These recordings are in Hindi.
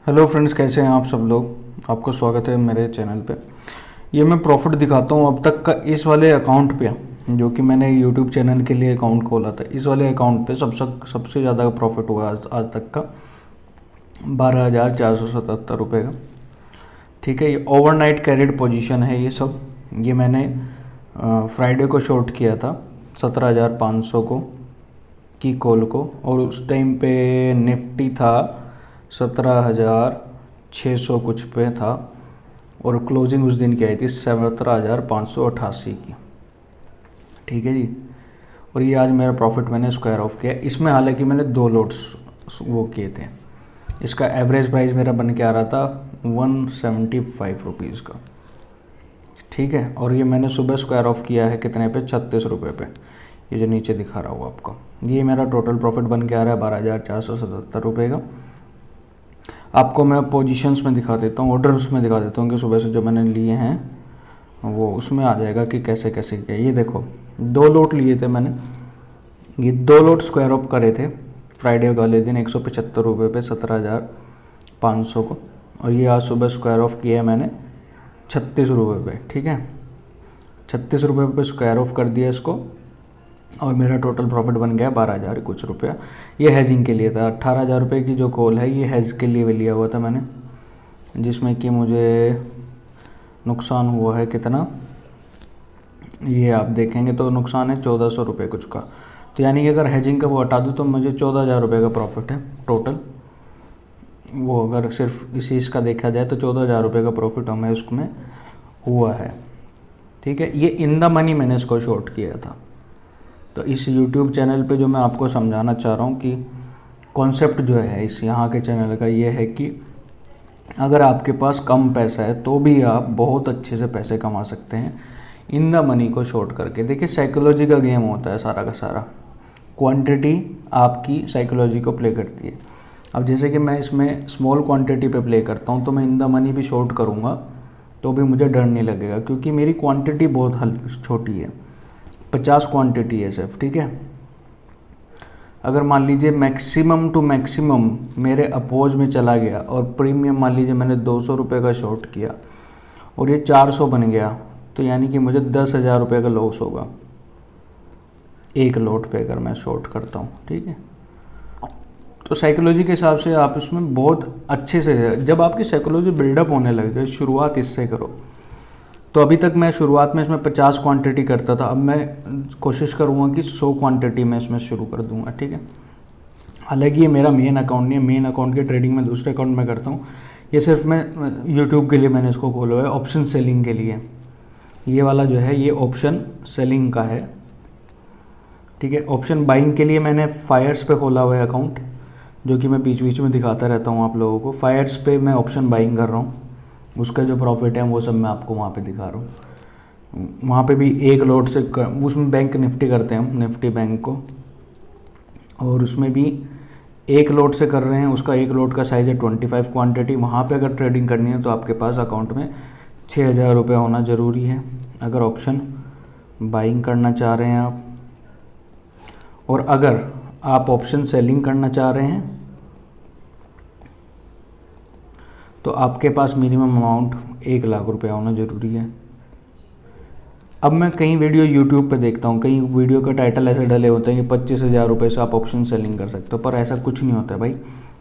हेलो फ्रेंड्स, कैसे हैं आप सब लोग। आपको स्वागत है मेरे चैनल पे। ये मैं प्रॉफिट दिखाता हूँ अब तक का इस वाले अकाउंट पे, जो कि मैंने यूट्यूब चैनल के लिए अकाउंट खोला था। इस वाले अकाउंट पे सबसे ज़्यादा प्रॉफिट हुआ आज तक का 12,477 रुपये का। ठीक है, ये ओवरनाइट कैरिड पोजीशन है ये सब। ये मैंने फ्राइडे को शॉर्ट किया था 17,500 को की कॉल को, और उस टाइम पे निफ्टी था 17,600 कुछ पे था, और क्लोजिंग उस दिन की आई थी 17,588 की। ठीक है जी। और ये आज मेरा प्रॉफिट मैंने स्क्वायर ऑफ किया। इसमें हालांकि मैंने 2 लोट्स वो किए थे। इसका एवरेज प्राइस मेरा बन के आ रहा था 175 रुपीज़ का। ठीक है, और ये मैंने सुबह स्क्वायर ऑफ किया है कितने पे, 36 रुपये पे। ये जो नीचे दिखा रहा हूँ आपको, ये मेरा टोटल प्रॉफिट बन के आ रहा है 12,477 रुपये का। आपको मैं पोजीशंस में दिखा देता हूँ, ऑर्डर्स में दिखा देता हूँ कि सुबह से जो मैंने लिए हैं वो उसमें आ जाएगा कि कैसे कैसे किया। ये देखो 2 लोट लिए थे मैंने, ये 2 लोट स्क्वायर ऑफ करे थे फ्राइडे वाले दिन 175 रुपये पे 17,500 को, और ये आज सुबह स्क्वायर ऑफ किया है मैंने 36 रुपये पे। ठीक है, 36 रुपये पे स्क्वायर ऑफ कर दिया इसको, और मेरा टोटल प्रॉफिट बन गया 12,000 कुछ रुपया। ये हैजिंग के लिए था। 18,000 रुपये की जो कॉल है ये हैज के लिए लिया हुआ था मैंने, जिसमें कि मुझे नुकसान हुआ है कितना, ये आप देखेंगे तो नुकसान है 1,400 रुपये कुछ का। तो यानी कि अगर हैजिंग का वो हटा दूँ तो मुझे 14,000 रुपये का प्रॉफिट है टोटल। वो अगर सिर्फ इसी इसका देखा जाए तो 14,000 रुपये का प्रॉफिट हमें उसमें हुआ है। ठीक है, ये इन द मनी मैंने इसको शॉर्ट किया था। तो इस YouTube चैनल पे जो मैं आपको समझाना चाह रहा हूँ कि कॉन्सेप्ट जो है इस यहाँ के चैनल का ये है कि अगर आपके पास कम पैसा है तो भी आप बहुत अच्छे से पैसे कमा सकते हैं इन द मनी को शॉर्ट करके। देखिए, साइकोलॉजी का गेम होता है सारा का सारा। क्वांटिटी आपकी साइकोलॉजी को प्ले करती है। अब जैसे कि मैं इसमें स्मॉल क्वांटिटी पे प्ले करता हूँ, तो मैं इन द मनी भी शॉर्ट करूँगा तो भी मुझे डर नहीं लगेगा, क्योंकि मेरी क्वांटिटी बहुत छोटी है, 50 क्वांटिटी है सिर्फ। ठीक है, अगर मान लीजिए मैक्सिमम टू मैक्सिमम मेरे अपोज में चला गया और प्रीमियम मान लीजिए मैंने 200 रुपये का शॉर्ट किया और ये 400 बन गया, तो यानी कि मुझे 10,000 रुपये का लॉस होगा एक लोट पे अगर मैं शॉर्ट करता हूँ। ठीक है, तो साइकोलॉजी के हिसाब से आप इसमें बहुत अच्छे से, जब आपकी साइकोलॉजी बिल्डअप होने लग जाए, शुरुआत इससे करो। तो अभी तक मैं शुरुआत में इसमें 50 क्वांटिटी करता था, अब मैं कोशिश करूँगा कि 100 क्वांटिटी में इसमें शुरू कर दूँगा। ठीक है, हालांकि ये मेरा मेन अकाउंट नहीं है, मेन अकाउंट की ट्रेडिंग मैं दूसरे अकाउंट में करता हूँ। ये सिर्फ मैं यूट्यूब के लिए मैंने इसको खोला हुआ है, ऑप्शन सेलिंग के लिए। ये वाला जो है ये ऑप्शन सेलिंग का है। ठीक है, ऑप्शन बाइंग के लिए मैंने फायर्स पे खोला हुआ है अकाउंट, जो कि मैं बीच बीच में दिखाता रहता हूँ आप लोगों को। फायर्स पे मैं ऑप्शन बाइंग कर रहा हूँ, उसका जो प्रॉफिट है वो सब मैं आपको वहाँ पे दिखा रहा हूँ। वहाँ पे भी एक लोट से उसमें बैंक निफ्टी करते हैं हम, निफ्टी बैंक को, और उसमें भी एक लोट से कर रहे हैं। उसका एक लोट का साइज़ है 25 क्वांटिटी। वहाँ पे अगर ट्रेडिंग करनी है तो आपके पास अकाउंट में 6,000 रुपये होना ज़रूरी है अगर ऑप्शन बाइंग करना चाह रहे हैं आप। और अगर आप ऑप्शन सेलिंग करना चाह रहे हैं तो आपके पास मिनिमम अमाउंट 1,00,000 रुपये होना ज़रूरी है। अब मैं कई वीडियो YouTube पे देखता हूँ, कई वीडियो का टाइटल ऐसे डले होते हैं कि 25,000 रुपये से आप ऑप्शन सेलिंग कर सकते हो, पर ऐसा कुछ नहीं होता है भाई।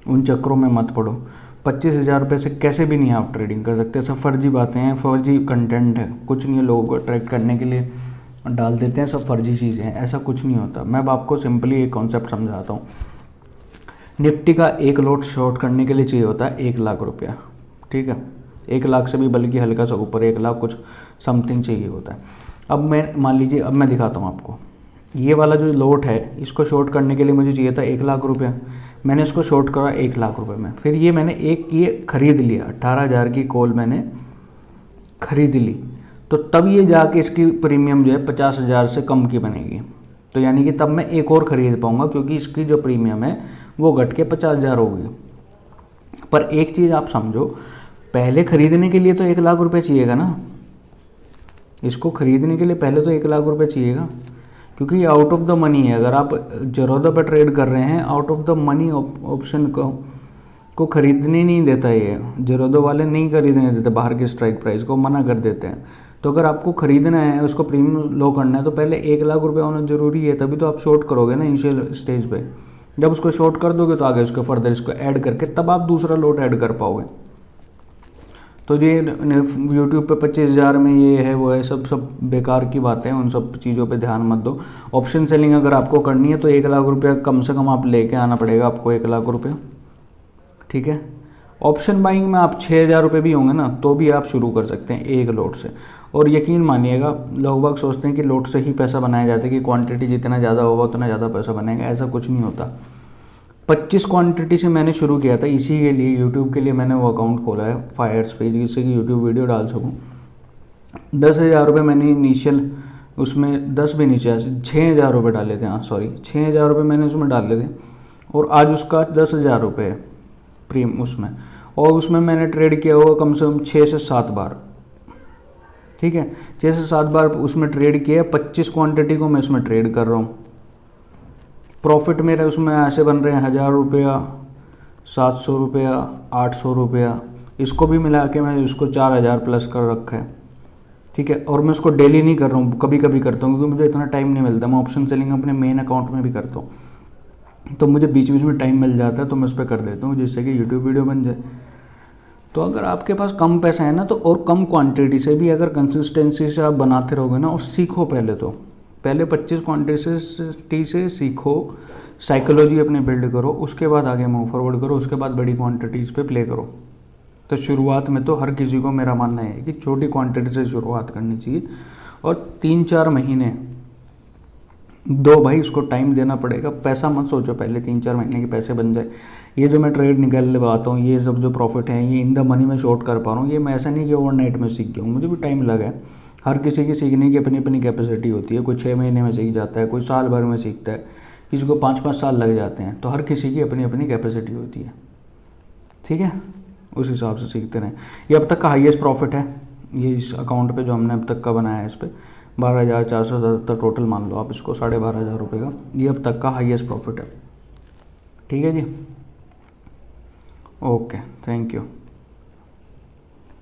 उन चक्करों में मत पड़ो। 25,000 रुपये से कैसे भी नहीं आप ट्रेडिंग कर सकते। सब फर्जी बातें हैं, फर्जी कंटेंट है, कुछ नहीं है, लोगों को अट्रैक्ट करने के लिए डाल देते हैं, सब फर्जी चीज़ें हैं, ऐसा कुछ नहीं होता। मैं अब आपको सिंपली एक कॉन्सेप्ट समझाता हूँ। निफ्टी का एक लोट शॉर्ट करने के लिए चाहिए होता है 1,00,000 रुपया। ठीक है, 1,00,000 से भी बल्कि हल्का सा ऊपर 1,00,000 कुछ समथिंग चाहिए होता है। अब मैं मान लीजिए, अब मैं दिखाता हूँ आपको। ये वाला जो लोट है इसको शॉर्ट करने के लिए मुझे चाहिए था 1,00,000 रुपया। मैंने इसको शॉर्ट करा 1,00,000 रुपये में। फिर ये मैंने ये ख़रीद लिया, 18,000 की कॉल मैंने ख़रीद ली, तो तब ये जाके इसकी प्रीमियम जो है 50,000 से कम की बनेगी। तो यानी कि तब मैं एक और ख़रीद पाऊँगा, क्योंकि इसकी जो प्रीमियम है वो घट के 50,000 होगी। पर एक चीज़ आप समझो, पहले ख़रीदने के लिए तो 1,00,000 रुपये चाहिएगा ना। इसको ख़रीदने के लिए पहले तो 1,00,000 रुपये चाहिएगा, क्योंकि ये आउट ऑफ द मनी है। अगर आप ज़रोदा पर ट्रेड कर रहे हैं, out of the money option को को खरीदने नहीं देता, ये जीरोधा वाले नहीं खरीदने देते, बाहर के स्ट्राइक प्राइस को मना कर देते हैं। तो अगर आपको खरीदना है, उसको प्रीमियम लो करना है, तो पहले 1 लाख रुपये होना ज़रूरी है, तभी तो आप शॉर्ट करोगे ना इनिशियल स्टेज पे। जब उसको शॉर्ट कर दोगे तो आगे उसको फर्दर इसको ऐड करके तब आप दूसरा लोट ऐड कर पाओगे। तो ये यूट्यूब पे 25,000 में ये है वो है, सब बेकार की बातें हैं, उन सब चीज़ों पे ध्यान मत दो। ऑप्शन सेलिंग अगर आपको करनी है तो 1 लाख रुपया कम से कम आप लेके आना पड़ेगा आपको, 1 लाख रुपया, ठीक है। ऑप्शन बाइंग में आप 6,000 रुपये भी होंगे ना तो भी आप शुरू कर सकते हैं एक लोट से। और यकीन मानिएगा, लोग बाग सोचते हैं कि लोट से ही पैसा बनाया जाता है, कि क्वांटिटी जितना ज़्यादा होगा उतना ज़्यादा पैसा बनेगा, ऐसा कुछ नहीं होता। 25 क्वांटिटी से मैंने शुरू किया था, इसी के लिए यूट्यूब के लिए मैंने वो अकाउंट खोला है फायर्स पेज, जिससे कि यूट्यूब वीडियो डाल सकूँ। 10,000 रुपये मैंने इनिशियल उसमें 10 भी नीचे 6,000 रुपये डाले थे, हाँ सॉरी 6,000 रुपये मैंने उसमें डाले थे, और आज उसका 10,000 रुपये है प्रीम उसमें। और उसमें मैंने ट्रेड किया होगा कम से कम 6 से 7 बार, ठीक है, 6 से 7 बार उसमें ट्रेड किया। 25 क्वांटिटी को मैं उसमें ट्रेड कर रहा हूँ। प्रॉफिट मेरे उसमें ऐसे बन रहे हैं 1,000 रुपया, 700 रुपया, 800 रुपया, इसको भी मिला के मैं उसको 4,000 प्लस कर रखा है, ठीक है। और मैं उसको डेली नहीं कर रहा हूँ, कभी कभी करता हूँ, क्योंकि मुझे इतना टाइम नहीं मिलता। मैं ऑप्शन सेलिंग अपने मेन अकाउंट में भी करता हूँ, तो मुझे बीच बीच में टाइम मिल जाता है, तो मैं उस पर कर देता हूँ, जिससे कि यूट्यूब वीडियो बन जाए। तो अगर आपके पास कम पैसा है ना, तो और कम क्वांटिटी से भी अगर कंसिस्टेंसी से आप बनाते रहोगे ना, और सीखो पहले 25 क्वांटिटी से सीखो, साइकोलॉजी अपने बिल्ड करो, उसके बाद आगे मूव फॉरवर्ड करो, उसके बाद बड़ी क्वांटिटीज़ पे प्ले करो। तो शुरुआत में तो हर किसी को मेरा मानना है कि छोटी क्वांटिटी से शुरुआत करनी चाहिए, और 3-4 महीने दो भाई, उसको टाइम देना पड़ेगा। पैसा मत सोचो पहले 3-4 महीने के पैसे बन जाए। ये जो मैं ट्रेड निकाल आता हूँ, ये सब जो प्रॉफिट है, ये इन द मनी में शॉर्ट कर पा रहा हूँ, ये मैं ऐसा नहीं कि ओवरनाइट में सीख गया हूँ, मुझे भी टाइम लगा है। हर किसी की सीखने की अपनी अपनी कैपेसिटी होती है, कोई 6 महीने में सीख जाता है, कोई साल भर में सीखता है, किसी को 5-5 साल लग जाते हैं। तो हर किसी की अपनी अपनी कैपेसिटी होती है, ठीक है, उस हिसाब से सीखते रहें। ये अब तक का हाईएस्ट प्रॉफिट है, ये इस अकाउंट पे जो हमने अब तक का बनाया है, इस पर 12,477 टोटल मान लो आप इसको, 12,500 रुपये का ये अब तक का हाईएस्ट प्रॉफिट है, ठीक है जी। Okay, thank you.